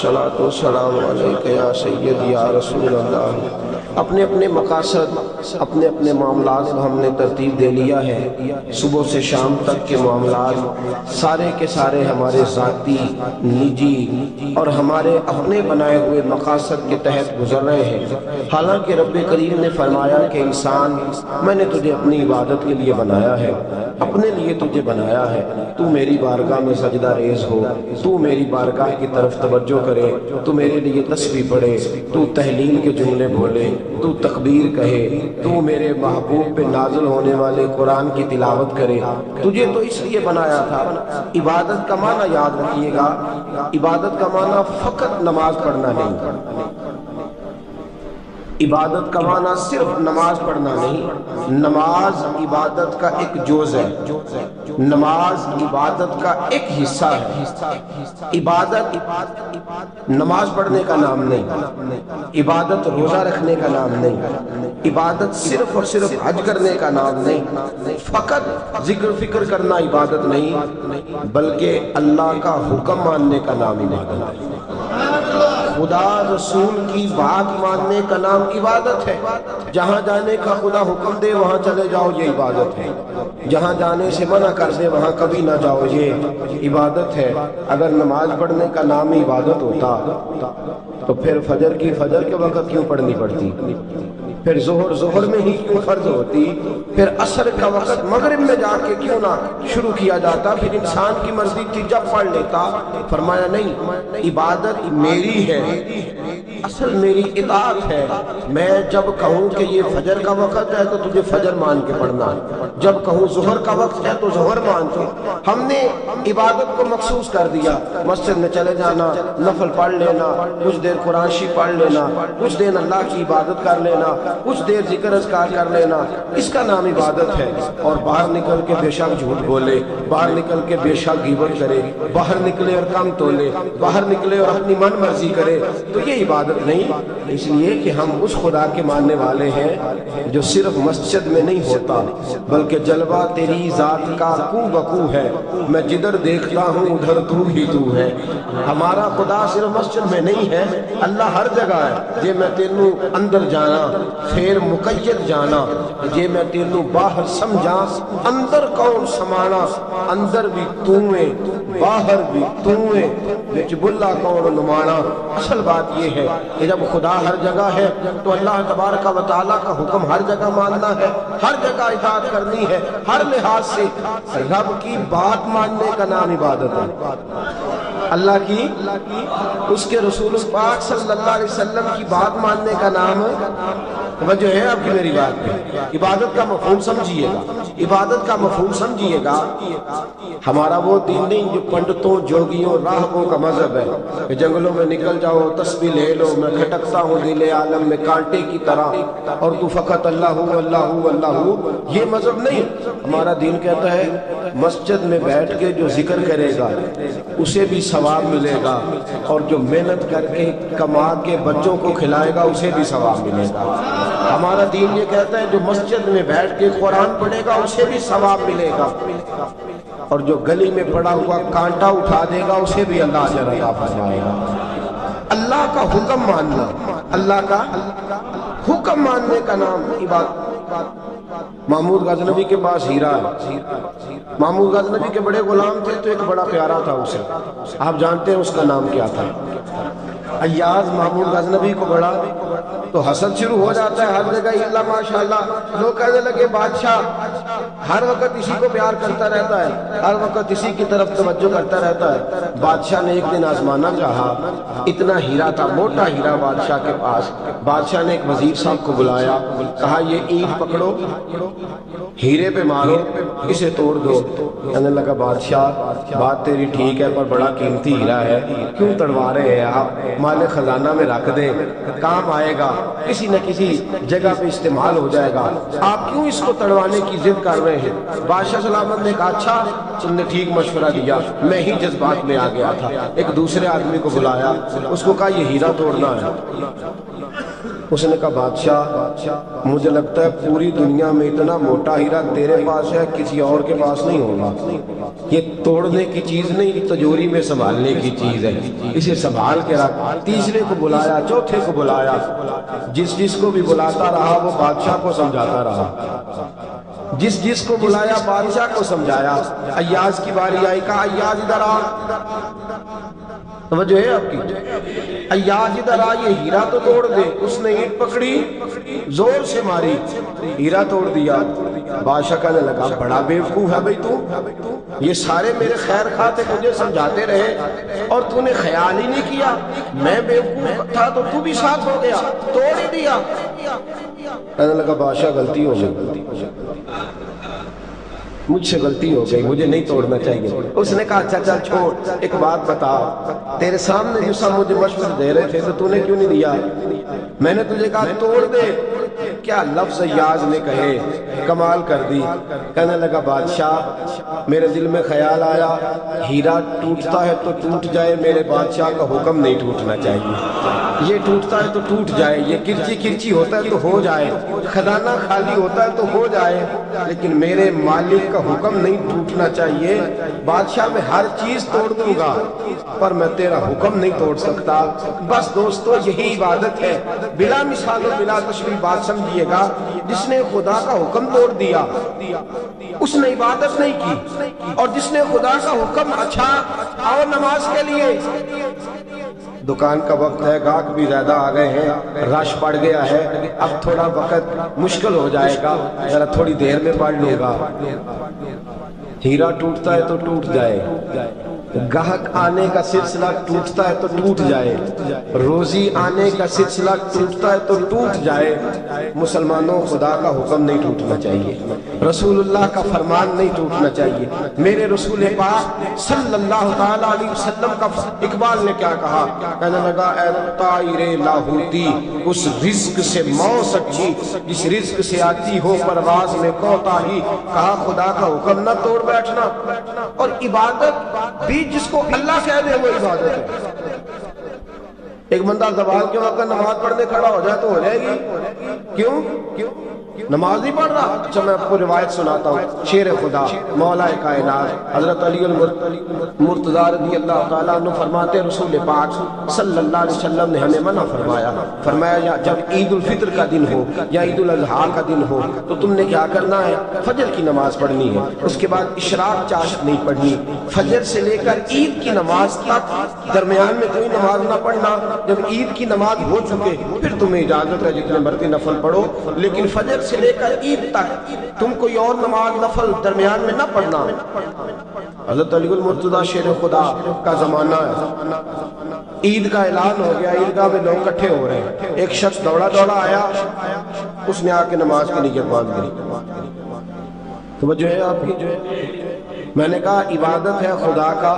صلاۃ و سلام علیک یا سید یا رسول اللہ۔ اپنے اپنے مقاصد، اپنے اپنے معاملات کو ہم نے ترتیب دے لیا ہے۔ صبح سے شام تک کے معاملات سارے کے سارے ہمارے ذاتی، نجی اور ہمارے اپنے بنائے ہوئے مقاصد کے تحت گزر رہے ہیں۔ حالانکہ رب کریم نے فرمایا کہ انسان میں نے تجھے اپنی عبادت کے لیے بنایا ہے، اپنے لیے تجھے بنایا ہے، تو میری بارگاہ میں سجدہ ریز ہو، تو میری بارگاہ کی طرف توجہ کرے، تو میرے لیے تسبیح پڑھے، تو تہلیل کے جملے بولے، تو تکبیر کہے، تو میرے محبوب پہ نازل ہونے والے قرآن کی تلاوت کرے۔ تجھے تو اس لیے بنایا تھا۔ عبادت کا معنی یاد رکھیے گا، عبادت کا معنی فقط نماز پڑھنا نہیں، عبادت کا معنی صرف نماز پڑھنا نہیں، نماز عبادت کا ایک جز ہے، نماز عبادت کا ایک حصہ ہے۔ عبادت نماز پڑھنے کا نام نہیں، عبادت روزہ رکھنے کا نام نہیں، عبادت صرف اور صرف حج کرنے کا نام نہیں، فقط ذکر فکر کرنا عبادت نہیں، بلکہ اللہ کا حکم ماننے کا نام عبادت ہے۔ خدا رسول کی بات ماننے کا نام عبادت ہے۔ جہاں جانے کا خدا حکم دے وہاں چلے جاؤ، یہ عبادت ہے۔ جہاں جانے سے منع کر دے وہاں کبھی نہ جاؤ، یہ عبادت ہے۔ اگر نماز پڑھنے کا نام ہی عبادت ہوتا تو پھر فجر کے وقت کیوں پڑھنی پڑتی، پھر ظہر میں ہی کیوں فرض ہوتی، پھر عصر کا وقت مغرب میں جا کے کیوں نہ شروع کیا جاتا، پھر انسان کی مرضی تھی جب پڑھ لیتا۔ فرمایا نہیں، عبادت میری ہے، اصل میری اطاعت ہے۔ میں جب کہوں کہ یہ فجر کا وقت ہے تو تجھے فجر مان کے پڑھنا، جب کہوں ظہر کا وقت ہے تو ظہر مان کے۔ ہم نے عبادت کو مخصوص کر دیا، مسجد میں چلے جانا، نفل پڑھ لینا، کچھ دیر قرآن شریف پڑھ لینا، کچھ دیر اللہ کی عبادت کر لینا، کچھ دیر ذکر اذکار کر لینا، اس کا نام عبادت ہے۔ اور باہر نکل کے بے شک جھوٹ بولے، باہر نکل کے بے شک غیبت کرے، باہر نکلے اور کم تولے، باہر نکلے اور اپنی من مرضی کرے، تو یہ عبادت نہیں۔ اس لیے کہ ہم اس خدا کے ماننے والے ہیں جو صرف مسجد میں نہیں ہوتا بلکہ جلوہ تیری ذات کا کو بکو ہے، میں جدھر دیکھتا ہوں ادھر تو ہی تو ہے۔ ہمارا خدا صرف مسجد میں نہیں ہے، اللہ ہر جگہ ہے۔ جے میں تینوں اندر جانا پھر مقید جانا، جے میں تینوں باہر سمجھا اندر کون سمانا، اندر بھی تویں باہر بھی تویں وچ بلا کون نمانا۔ اصل بات یہ ہے کہ جب خدا ہر جگہ ہے تو اللہ تبارک و تعالیٰ کا حکم ہر جگہ ماننا ہے، ہر جگہ اطاعت کرنی ہے، ہر لحاظ سے۔ رب کی بات ماننے کا نام عبادت ہے، اللہ کی، اس کے رسول پاک صلی اللہ علیہ وسلم کی بات ماننے کا نام توجہ ہے آپ کی میری بات پہ؟ عبادت کا مفہوم سمجھیے گا، عبادت کا مفہوم سمجھیے گا۔ ہمارا وہ دین نہیں جو پنڈتوں جوگیوں راہبوں کا مذہب ہے کہ جنگلوں میں نکل جاؤ تسبیح لے لو، میں کھٹکتا ہوں دل عالم میں کانٹے کی طرح اور تو فقط اللہ ہو اللہ ہو اللہ ہو، یہ مذہب نہیں۔ ہمارا دین کہتا ہے مسجد میں بیٹھ کے جو ذکر کرے گا اسے بھی ثواب ملے گا، اور جو محنت کر کے کما کے بچوں کو کھلائے گا اسے بھی ثواب ملے گا۔ ہمارا دین یہ کہتا ہے جو مسجد میں بیٹھ کے قرآن پڑھے گا اسے بھی ثواب ملے گا، اور جو گلی میں پڑا ہوا کانٹا اٹھا دے گا اسے بھی اللہ اجر عطا فرمائے گا۔ اللہ کا حکم ماننا، اللہ کا حکم ماننے کا نام عبادت۔ محمود غزنوی کے پاس ہیرا ہے، محمود غزنوی کے بڑے غلام تھے تو ایک بڑا پیارا تھا اسے، آپ جانتے ہیں اس کا نام کیا تھا؟ ایاز محمود غزنوی کو بڑا تو حسد شروع ہو جاتا ہے ہر جگہ، اللہ ماشاءاللہ لوگ کہنے لگے بادشاہ ہر وقت اسی کو پیار کرتا رہتا ہے، ہر وقت اسی کی طرف توجہ کرتا رہتا ہے۔ بادشاہ نے ایک دن آزمانا چاہا، اتنا ہیرا تھا، موٹا ہیرا بادشاہ کے پاس۔ بادشاہ نے ایک وزیر صاحب کو بلایا، کہا یہ اینٹ پکڑو، ہیرے پہ مارو، اسے توڑ دو۔ کہنے لگا بادشاہ بات تیری ٹھیک ہے پر بڑا قیمتی ہیرا ہے، کیوں تڑوا رہے ہیں آپ؟ مال خزانہ میں رکھ دیں، کام آئے گا، کسی نہ کسی جگہ پہ استعمال ہو جائے گا، آپ کیوں اس کو تڑوانے کی ضد کر رہے ہیں؟ بادشاہ سلامت نے کہا اچھا تم نے ٹھیک مشورہ دیا، میں ہی جذبات میں آ گیا تھا۔ ایک دوسرے آدمی کو بلایا، اس کو کہا یہ ہیرا توڑنا ہے۔ اس نے کہا بادشاہ مجھے لگتا ہے پوری دنیا میں اتنا موٹا ہیرا تیرے پاس ہے، کسی اور کے پاس نہیں ہوگا، یہ توڑنے کی چیز نہیں تجوری میں سنبھالنے کی چیز ہے، اسے سنبھال کے رکھ۔ تیسرے کو بلایا، چوتھے کو بلایا، جس کو بھی بلاتا رہا وہ بادشاہ کو سمجھاتا رہا، جس کو بلایا بادشاہ کو سمجھایا۔ ایاز کی باری آئی، کہا ایاز ادھر آ، توجہ ہے آپ کی؟ ایاز ادھر آ، یہ ہیرا تو توڑ دے۔ اس نے اینٹ پکڑی، زور سے ماری، ہیرا توڑ دیا۔ بادشاہ کہنے لگا بڑا بیوقوف ہے بھئی تو، یہ سارے میرے خیر خواہ تھے، مجھے سمجھاتے رہے اور تو نے خیال ہی نہیں کیا، میں بیوقوف تھا تو تو بھی ساتھ ہو گیا، توڑ ہی دیا۔ کہنے لگا بادشاہ غلطی ہو گئی، مجھ سے غلطی ہو گئی، مجھے نہیں توڑنا چاہیے۔ اس نے کہا اچھا چل چھوڑ، ایک بات بتا، تیرے سامنے جو سب مجھے مشورہ دے رہے تھے تو تو نے کیوں نہیں دیا؟ میں نے تجھے کہا توڑ دے، کیا لفظ ایاز نے کہے، کمال کر دی۔ کہنے لگا بادشاہ میرے دل میں خیال آیا ہیرا ٹوٹتا ہے تو ٹوٹ جائے، میرے بادشاہ کا حکم نہیں ٹوٹنا چاہیے، یہ ٹوٹتا ہے تو ٹوٹ جائے، یہ کرچی کرچی ہوتا ہے تو ہو جائے، خزانہ خالی ہوتا ہے تو ہو جائے، لیکن میرے مالک کا حکم نہیں ٹوٹنا چاہیے۔ بادشاہ میں ہر چیز توڑ دوں گا پر میں تیرا حکم نہیں توڑ سکتا۔ بس دوستو یہی عبادت ہے، بلا مثال و بلا تشبیہ بات سمجھیے گا۔ جس نے خدا کا حکم توڑ دیا اس نے عبادت نہیں کی، اور جس نے خدا کا حکم اچھا آؤ نماز کے لیے، دکان کا وقت ہے، گاہک بھی زیادہ آ گئے ہیں، رش پڑ گیا ہے، اب تھوڑا وقت مشکل ہو جائے گا، ذرا تھوڑی دیر میں پڑھ لوں گا۔ ہیرا ٹوٹتا ہے تو ٹوٹ جائے، گاہک آنے کا سلسلہ ٹوٹتا ہے تو ٹوٹ جائے، روزی آنے کا سلسلہ ٹوٹتا ہے تو ٹوٹ جائے۔ مسلمانوں خدا کا حکم نہیں ٹوٹنا چاہیے، رسول اللہ کا فرمان نہیں ٹوٹنا چاہیے۔ میرے رسول پاک صلی اللہ تعالیٰ علیہ وسلم کا اقبال نے کیا کہا؟ کہنے لگا اے طائر لاہوتی اس رزق سے موت اچھی جس رزق سے آتی ہو پرواز میں کوتاہی۔ کہا خدا کا حکم نہ توڑ بیٹھنا، اور عبادت بھی جس کو اللہ کہہ دے وہ عبادت ہے۔ ایک بندہ زوال کے وقت نماز پڑھنے کھڑا ہو جائے تو ہو جائے گی، کیوں نماز نہیں پڑھ رہا؟ اچھا میں آپ کو روایت سناتا ہوں، شیر خدا مولا کائنات حضرت علی المرتضیٰ رضی اللہ تعالیٰ عنہ فرماتے رسول پاک صلی اللہ علیہ وسلم نے ہمیں منع فرمایا جب عید الفطر کا دن ہو یا عید الاضحیٰ کا دن ہو تو تم نے کیا کرنا ہے؟ فجر کی نماز پڑھنی ہے، اس کے بعد اشراق چاشت نہیں پڑھنی، فجر سے لے کر عید کی نماز تک درمیان میں کوئی نماز نہ پڑھنا۔ جب عید کی نماز ہو چکے پھر تمہیں اجازت ہے جتنے مرضی نفل پڑھو، لیکن فجر سے لے کر عید تک تم کوئی اور نماز نفل درمیان میں نہ پڑھنا۔ حضرت علی المرتضیٰ شیر خدا کا زمانہ ہے، عید کا اعلان ہو گیا، عیدگاہ میں لوگ اکٹھے ہو رہے ہیں، ایک شخص دوڑا دوڑا آیا، اس نے آ کے نماز کی نیت باندھ لی۔ توجہ ہے آپ کی؟ میں نے کہا عبادت ہے خدا کا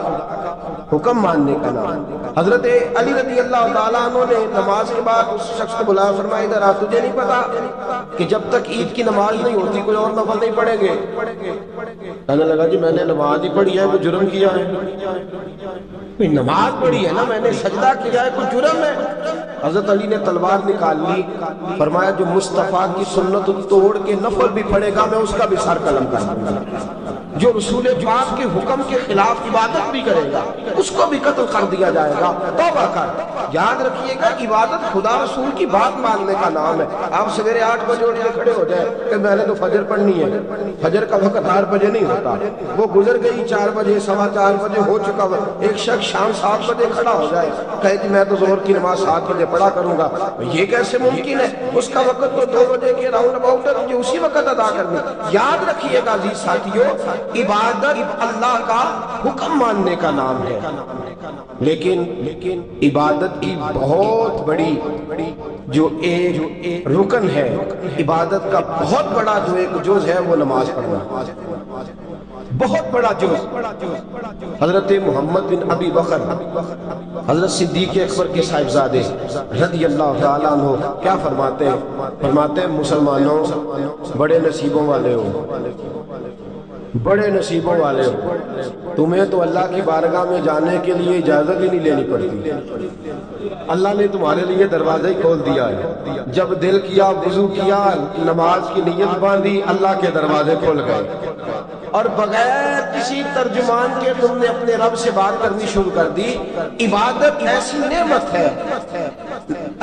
حکم ماننے کا نام۔ حضرت علی رضی اللہ تعالیٰ عنہ نے نماز کے بعد اس شخص کو بلایا، فرمایا ادھر آ، تجھے نہیں پتا کہ جب تک عید کی نماز نہیں ہوتی کوئی اور نفل نہیں پڑھیں گے؟ کہنے لگا جی میں نے نماز ہی پڑھی ہے، کوئی جرم کیا ہے؟ نماز پڑھی ہے نا، میں نے سجدہ کیا ہے، کوئی جرم ہے؟ حضرت علی نے تلوار نکال لی، فرمایا جو مصطفیٰ کی سنت توڑ کے نفل بھی پڑھے گا میں اس کا بھی سر قلم کر دوں گا، جو رسول پاک کے حکم کے خلاف عبادت بھی کرے گا اس کو بھی قتل کر دیا جائے گا۔ توبہ کر۔ یاد رکھیے گا عبادت خدا رسول کی بات ماننے کا نام ہے۔ آپ سویرے 8 بجے اٹھ کے کھڑے ہو جائیں کہ میں نے تو فجر پڑھنی ہے، فجر کا وقت 8 بجے نہیں ہوتا، وہ گزر گئی 4 بجے، 4:15 بجے ہو چکا ہوا۔ ایک شخص شام 7 بجے کھڑا ہو جائے کہے کہ میں تو ظہر کی نماز 7 بجے پڑھا کروں گا، یہ کیسے ممکن ہے؟ اس کا وقت تو 2 بجے کے راؤنڈ اباؤٹ ہے، مجھے اسی وقت ادا کرنی۔ یاد رکھیے گا عزیز ساتھیو، عبادت اللہ کا حکم ماننے کا نام ہے، لیکن عبادت کی بہت بڑی جو ایک رکن ہے، عبادت کا بہت بڑا جو ایک جز ہے وہ نماز پڑھنا، بہت بڑا جز۔ حضرت محمد بن ابی بکر حضرت صدیق اکبر کے صاحبزادے رضی اللہ تعالیٰ عنہ کیا فرماتے ہیں؟ فرماتے ہیں مسلمانوں بڑے نصیبوں والے ہو، بڑے نصیبوں والے ہو، تمہیں تو اللہ کی بارگاہ میں جانے کے لیے اجازت ہی نہیں لینی پڑتی، اللہ نے تمہارے لیے دروازہ ہی کھول دیا ہے، جب دل کیا وضو کیا نماز کی نیت باندھی اللہ کے دروازے کھل گئے، اور بغیر کسی ترجمان کے تم نے اپنے رب سے بات کرنی شروع کر دی۔ عبادت ایسی نعمت ہے،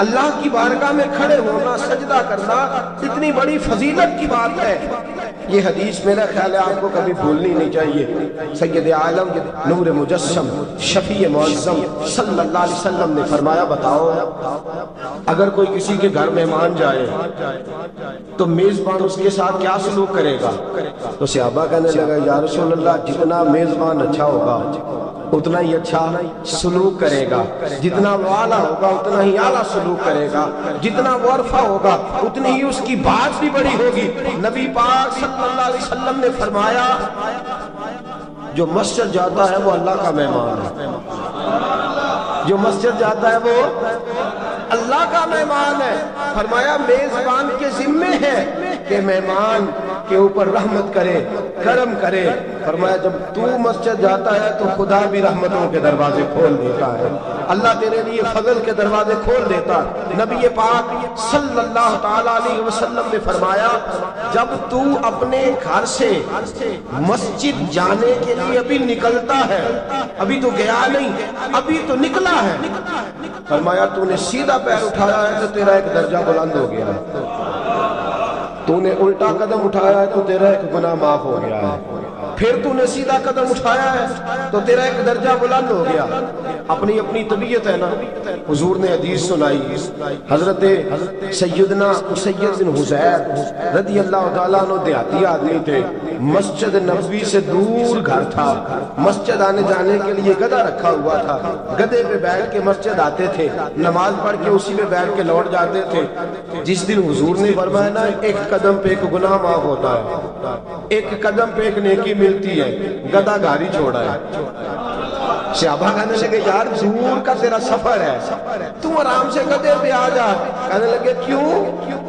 اللہ کی بارگاہ میں کھڑے ہونا، سجدہ کرنا اتنی بڑی فضیلت کی بات ہے۔ یہ حدیث میرا خیال ہے آپ کو کبھی بھولنی نہیں چاہیے۔ سید عالم نور مجسم شفیع معظم صلی اللہ علیہ وسلم نے فرمایا بتاؤ اگر کوئی کسی کے گھر مہمان جائے تو میزبان اس کے ساتھ کیا سلوک کرے گا؟ تو صحابہ کہنے لگا یا رسول اللہ جتنا میزبان اچھا ہوگا اتنا ہی اچھا سلوک کرے گا، جتنا وہ اعلیٰ ہوگا اتنا ہی اعلیٰ سلوک کرے گا، جتنا وہ عرفہ ہوگا اتنی ہی اس کی بات بھی بڑی ہوگی۔ نبی پاک صلی اللہ علیہ وسلم نے فرمایا جو مسجد جاتا ہے وہ اللہ کا مہمان ہے، جو مسجد جاتا ہے وہ اللہ کا مہمان ہے۔ فرمایا میزبان کے ذمے ہے کہ مہمان کے اوپر رحمت کرے، کرم کرے۔ فرمایا جب تو مسجد جاتا ہے تو خدا بھی رحمتوں کے دروازے کھول دیتا ہے، اللہ تیرے لیے فضل کے دروازے کھول دیتا ہے۔ نبی پاک صلی اللہ تعالیٰ علیہ وسلم نے فرمایا جب تو اپنے گھر سے مسجد جانے کے لیے ابھی نکلتا ہے، ابھی تو گیا نہیں، ابھی تو نکلا ہے، فرمایا تو نے سیدھا پیر اٹھایا ہے تو تیرا ایک درجہ بلند ہو گیا ہے، تو نے الٹا قدم اٹھایا ہے تو تیرا ایک گناہ معاف ہو گیا ہے، پھر تو نے سیدھا قدم اٹھایا ہے تو تیرا ایک درجہ بلند ہو گیا۔ اپنی اپنی طبیعت ہے نا۔ حضور نے حدیث سنائی، حضرت سیدنا اسید بن حضیر رضی اللہ تعالیٰ عنہ دیہاتی آدمی تھے، مسجد نبوی سے دور گھر تھا، مسجد آنے جانے کے لیے گدھا رکھا ہوا تھا، گدھے پہ بیٹھ کے مسجد آتے تھے، نماز پڑھ کے اسی پہ بیٹھ کے لوٹ جاتے تھے۔ جس دن حضور نے فرمایا نا ایک قدم پہ ایک گناہ معاف ہوتا ہے، ایک قدم پہ ایک نیکی ملتی ہے، گدھا گھر ہی چھوڑا ہے۔ صحابہ کہنے لگے یار دور کا تیرا سفر ہے، تم آرام سے گدھے پہ آ جا۔ کہنے لگے کیوں؟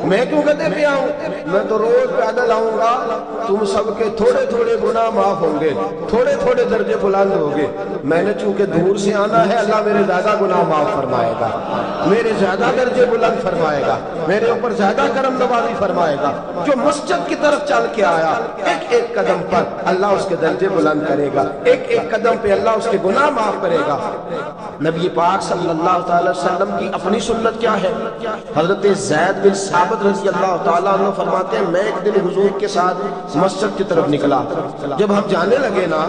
میں کیوں گدھے پہ آؤں؟ میں تو روز پیدل آؤں گا، تم سب کے تھوڑے تھوڑے گناہ معاف ہوں گے، تھوڑے تھوڑے درجے بلند ہوں گے۔ میں نے چونکہ دور سے آنا ہے، اللہ میرے زیادہ گناہ معاف فرمائے گا، میرے زیادہ درجے بلند فرمائے گا، میرے اوپر زیادہ کرم نوازی فرمائے گا۔ جو مسجد کی طرف چل کے آیا ایک ایک قدم پر اللہ اس کے درجے بلند کرے گا، ایک ایک قدم پہ اللہ اس کے گناہ معاف کرے گا۔ نبی پاک صلی اللہ تعالی وسلم کی اپنی سنت کیا ہے؟ حضرت زید بن ثابت ثابت رضی اللہ تعالیٰ عنہ فرماتے ہیں میں ایک دن حضور کے ساتھ مسجد کی طرف نکلا، جب ہم جانے لگے نا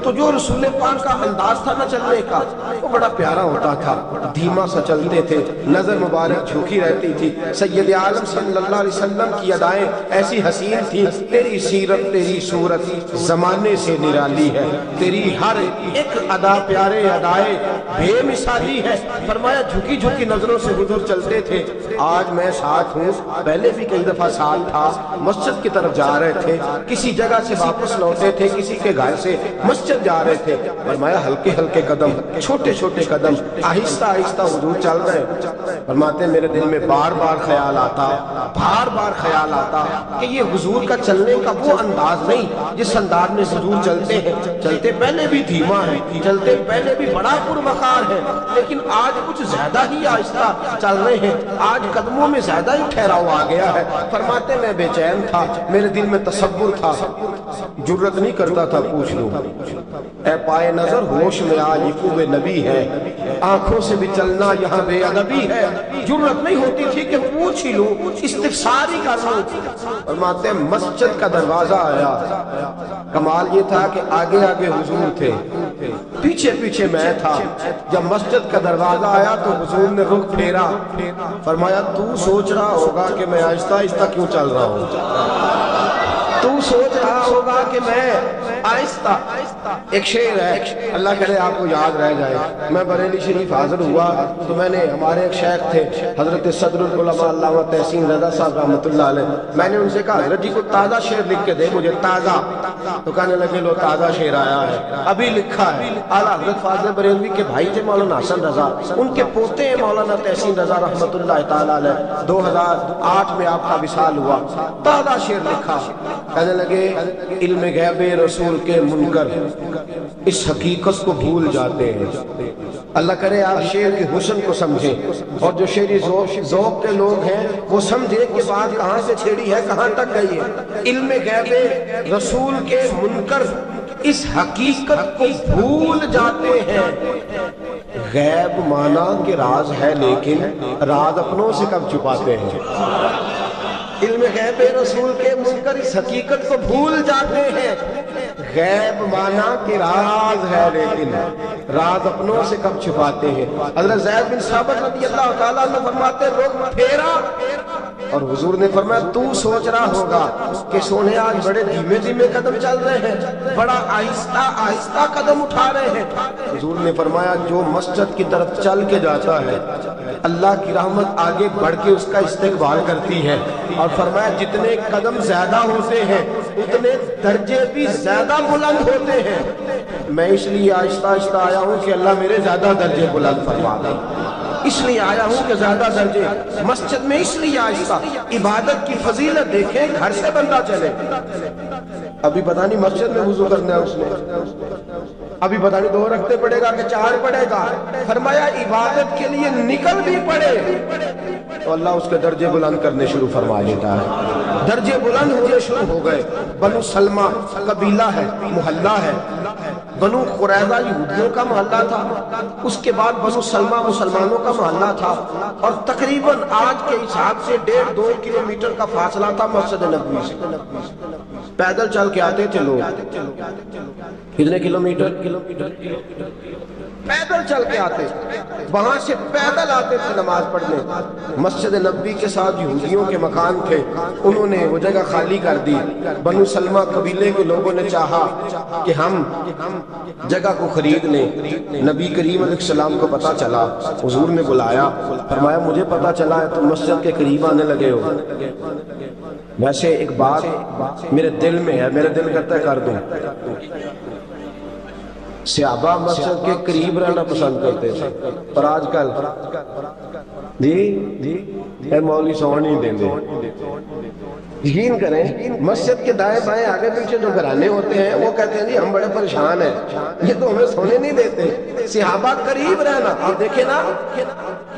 تو جو رسول پاک کا انداز تھا نہ چلنے کا وہ بڑا پیارا ہوتا تھا، دھیما سا چلتے تھے، نظر مبارک جھوکی رہتی تھی۔ سید عالم صلی اللہ علیہ وسلم کی ادائیں ایسی حسین تھی، تیری سیرت تیری صورت زمانے سے نرالی ہے، تیری ہر ایک ادا پیارے ادائے بے مثالی ہے۔ فرمایا جھکی جھکی نظروں سے حضور چلتے تھے۔ آج میں ساتھ ہوں، پہلے بھی کئی دفعہ ساتھ تھا، مسجد کی طرف جا رہے تھے، کسی جگہ سے واپس لوٹے تھے، کسی کے گھر سے مسجد جا رہے تھے۔ فرمایا ہلکے ہلکے قدم، چھوٹے چھوٹے قدم، آہستہ آہستہ حضور چل رہے ہیں۔ فرماتے میرے دل میں بار بار خیال آتا کہ یہ حضور کا چلنے کا وہ انداز نہیں جس انداز میں حضور چلتے ہیں۔ چلتے پہلے بھی دھیما ہے، چلتے پہلے بھی بڑا پروقار ہے، لیکن آج کچھ زیادہ ہی آہستہ چل رہے ہیں، آج قدموں میں زیادہ ہی ٹھہراؤ آ گیا ہے۔ فرماتے میں بے چین تھا، میرے دل میں تصور تھا، جرت نہیں کرتا تھا پوچھ لوں اے پائے نظر ہوش میں آ یہ کوب نبی ہے، آنکھوں سے بھی چلنا یہاں بے ادبی ہے۔ جرت نہیں ہوتی تھی کہ پوچھ ہی لوں، استفسار ہی کر لوں۔ فرماتے مسجد کا دروازہ آیا، کمال یہ تھا کہ آگے آگے حضور تھے، پیچھے پیچھے میں تھا۔ جب مسجد کا دروازہ آیا تو حضور نے رخ پھیرا، فرمایا تو سوچ رہا ہوگا کہ میں آہستہ آہستہ کیوں چل رہا ہوں، تو سوچ رہا ہوگا کہ میں آہستہ۔ ایک شعر ہے، اللہ کرے آپ کو یاد رہ جائے، میں بریلی شریف حاضر ہوا تو میں نے، ہمارے ایک شیخ تھے حضرت صدر العلماء علامہ تحسین رضا صاحب رحمۃ اللہ علیہ، میں نے ان سے کہا حضرت جی کو تازہ شعر لکھ کے دے مجھے، تازہ۔ تو کہنے لگے لو تازہ شعر آیا ہے، ابھی لکھا ہے۔ اعلیٰ حضرت فاضل بریلوی کے بھائی تھے مولانا حسن رضا، ان کے پوتے ہیں مولانا تحسین رضا رحمۃ اللہ تعالیٰ علیہ، 2008 میں آپ کا وصال ہوا، تازہ شعر لکھا۔ کہنے لگے علم غیب رسول کے منکر اس حقیقت کو بھول جاتے ہیں۔ اللہ کرے آپ شعر کے حسن کو سمجھیں، اور جو شعری ذوق کے لوگ ہیں وہ سمجھیں کہ بات کہاں سے چھیڑی ہے، کہاں تک گئی ہے۔ علم غیب رسول کے منکر اس حقیقت کو بھول جاتے ہیں۔ غیب مانا کہ راز ہے لیکن راز اپنوں سے کب چھپاتے ہیں۔ علم غیب رسول کے منکر اس حقیقت کو بھول جاتے ہیں، غیب مانا کہ راز ہے لیکن راز اپنوں سے کب چھپاتے ہیں۔ حضرت زید بن ثابت رضی اللہ تعالیٰ عنہ فرماتے رخ پھیرا اور حضور نے فرمایا تو سوچ رہا ہوگا کہ سونے آج بڑے دھیمے دھیمے قدم چل رہے ہیں، بڑا آہستہ آہستہ قدم اٹھا رہے ہیں۔ حضور نے فرمایا جو مسجد کی طرف چل کے جاتا ہے اللہ کی رحمت آگے بڑھ کے اس کا استقبال کرتی ہے، اور فرمایا جتنے قدم زیادہ ہوتے ہیں اتنے درجے بھی زیادہ بلند ہوتے ہیں۔ میں اس لیے آہستہ آہستہ آیا ہوں کہ اللہ میرے زیادہ درجے بلند فرما دے، اس لیے آیا ہوں کہ زیادہ درجے مسجد میں، اس لیے آہستہ۔ عبادت کی فضیلت دیکھیں، گھر سے بندہ چلے، ابھی پتہ نہیں مسجد میں وضو کرنا ہے اس نے، ابھی پتہ نہیں 2 رکعتیں پڑھے گا کہ 4 پڑھے گا۔ فرمایا عبادت کے لیے نکل بھی پڑے تو اللہ اس کے درجے بلند کرنے شروع فرما دیتا ہے۔ درجے بلند ہونے شروع ہو گئے۔ بنو سلمہ قبیلہ ہے، محلہ ہے، بنو قریظہ یہودیوں کا محلہ تھا، اس کے بعد بنو سلمہ مسلمانوں کا محلہ تھا، اور تقریباً آج کے حساب سے 1.5-2 کلومیٹر کا فاصلہ تھا مسجد نبوی سے۔ پیدل چل کے آتے تھے لوگ، کتنے کلومیٹر؟ پیدل چل کے آتے، وہاں سے پیدل آتے تھے نماز پڑھنے۔ مسجد نبوی کے ساتھ یہودیوں کے مکان تھے، انہوں نے وہ جگہ خالی کر دی۔ بنو سلمہ قبیلے کے لوگوں نے چاہا کہ ہم جگہ کو خرید لیں۔ نبی کریم علیہ السلام کو پتہ چلا، حضور نے بلایا، فرمایا مجھے پتہ چلا ہے تم مسجد کے قریب آنے لگے ہو، ویسے ایک بات میرے دل میں ہے، میرے دل کرتا ہے کر دوں۔ صحابہ مسجد کے قریب رہنا پسند کرتے تھے، پر آج کل اے مولوی سون نہیں دیں دے، یقین کریں مسجد کے دائیں بائیں آگے پیچھے جو گھرانے ہوتے ہیں وہ کہتے ہیں جی ہم بڑے پریشان ہیں، یہ تو ہمیں سونے نہیں دیتے۔ صحابہ قریب رہنا، آپ دیکھیں نا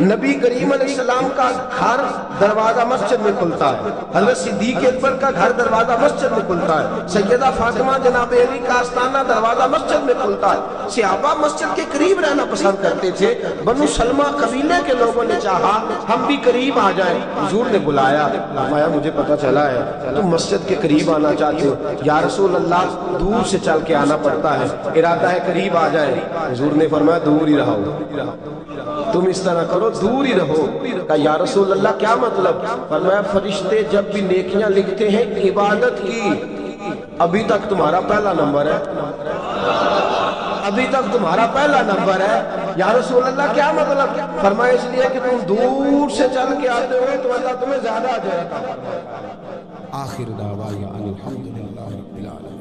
نبی کریم علیہ السلام کا گھر دروازہ مسجد میں کھلتا ہے، حضرت صدیق اکبر کا گھر دروازہ مسجد میں کھلتا ہے، سیدہ فاطمہ جناب علی کا آستانہ دروازہ مسجد میں کھلتا ہے۔ صحابہ مسجد کے قریب رہنا پسند کرتے تھے۔ بنو سلمہ قبیلے کے لوگوں نے چاہا ہم بھی قریب آ جائیں، حضور نے بلایا، فرمایا مجھے پتہ چلا ہے تم مسجد کے قریب آنا چاہتے ہو، یا رسول اللہ دور سے چل کے آنا پڑتا ہے، ارادہ ہے قریب آ جائیں۔ حضور نے فرمایا دور ہی رہو، تم اس طرح کرو دور ہی رہو۔ کہا یا رسول اللہ کیا مطلب؟ فرمایا فرشتے جب بھی نیکیاں لکھتے ہیں عبادت کی، ابھی تک تمہارا پہلا نمبر ہے، ابھی تک تمہارا پہلا نمبر ہے۔ یا رسول اللہ کیا مطلب؟ فرمایا اس لیے کہ تم دور سے چل کے آتے ہوئے تو اللہ تمہیں زیادہ اجر عطا فرمائے گا۔ آخر دعوانا الحمدللہ رب العالمین۔